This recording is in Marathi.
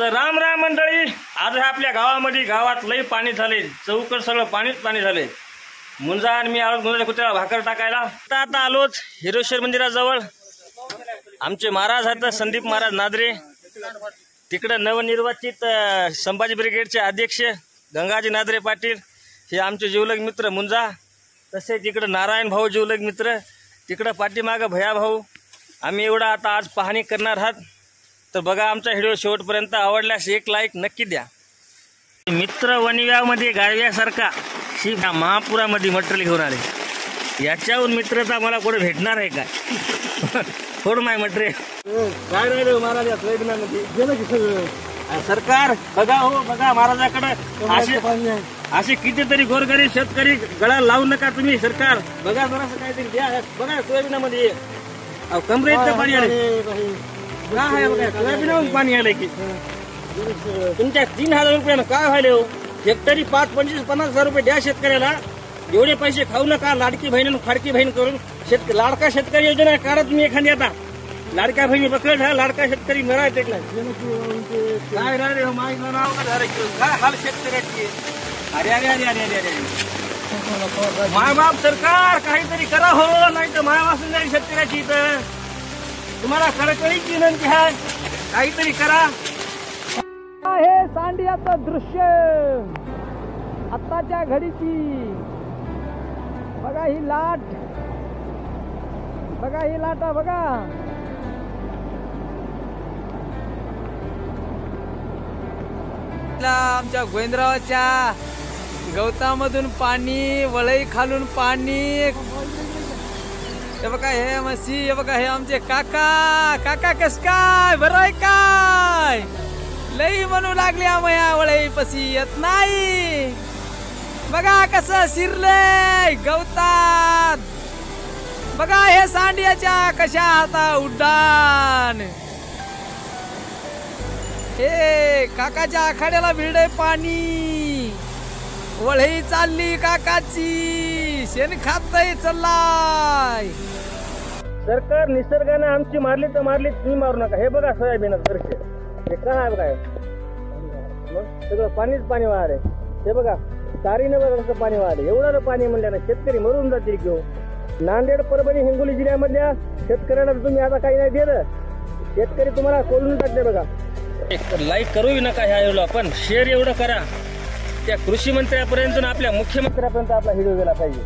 तर राम राम मंडळी, आज आपल्या गावामध्ये गावात लई पाणी झाले, चौकड सगळं पाणीच पाणी झाले। मुंजा आणि मी आलो मुंजा कुत्र्याला भाकर टाकायला। आता आलोच हिरोशेर मंदिराजवळ। आमचे महाराज आहेत संदीप महाराज नादरे, तिकडे नवनिर्वाचित संभाजी ब्रिगेडचे अध्यक्ष गंगाजी नादरे पाटील, हे आमचे जीवलग मित्र मुंजा। तसेच इकडे नारायण भाऊ जीवलग मित्र, तिकडे पाठीमागे भया भाऊ। आम्ही एवढा आता आज पाहणी करणार आहात, तर बघा आमचा व्हिडिओ शेवटपर्यंत। आवडल्यास एक लाईक नक्की द्या। मित्र वणव्यामध्ये गारव्यासारखा ही महापुरामध्ये मटेरियल घेऊन आले, याच्याहून मित्रता मला कुठे भेटणार आहे का? थोड माय मटेरियल काय राहिले महाराज या सोयाबीनामध्ये गेलं की सगळं। सरकार बघा हो, बघा महाराजाकडे असे कितीतरी गोरगरीब शेतकरी गळा लावू नका तुम्ही। सरकार बघा जरासं काहीतरी द्या। बघा सोयाबीनामध्ये कमरे इतकं पाणी आले, काय आहे बघा सोयाबीनाहून पाणी आलंय की तुमच्या 3000 रुपयानं काय व्हायले हो? हेक्टरी 5, 25, 50,000 रुपये द्या शेतकऱ्याला। एवढे पैसे खाऊ नका। लाडकी बहीण फाडकी बहीण करून लाडका शेतकरी योजना काढा तुम्ही एखादी। आता लाडक्या बहिणी पकड, लाडका शेतकरी मरायचे काय राहिले हो? काय हाल शेतकऱ्याची। अरे अरे अरे अरे अरे अरे मायबाप सरकार काहीतरी करा हो, नाही तर मायवासून जाईल शेतकऱ्याची। इथं तुम्हाला कळकळीची विनंती आहे, काहीतरी करा। हे सांडियाचं दृश्य आताच्या घडीची। बघा ही लाट, बघा ही लाटा बघा। आमच्या गोविंदरावाच्या गवतामधून पाणी, वळई खालून पाणी। हे बघा हे म्हशी, हे बघा हे आमचे काका। काका कस काय बरं आहे काय? लई म्हणू लागली आम्हाला वळई पशी येत नाही। बघा कसं शिरले गवतात। बघा हे सांडियाच्या कशा आता उड्डाण। हे काकाच्या आखाड्याला भिडे पाणी, वळई चालली काकाची, शेण खातय चाललाय। सरकार निसर्गाने आमची मारली तर मारली, तुम्ही मारू नका। हे बघा सोयाबीनाचं दृश्य, हे काय आहे बघा, मग सगळं पाणीच पाणी वाहले। हे बघा तारीने बघा कसं पाणी वाहले। एवढं पाणी म्हणल्यानं शेतकरी मरून जातील घेऊन। नांदेड, परभणी, हिंगोली जिल्ह्यामधल्या शेतकऱ्यांना तुम्ही आता काही नाही दिलं, शेतकरी तुम्हाला कोलून टाकले। बघा लाईक करूही नका ह्या व्हिडिओला, पण शेअर एवढं करा त्या कृषी मंत्र्यापर्यंत, आपल्या मुख्यमंत्र्यापर्यंत आपला व्हिडिओ गेला पाहिजे।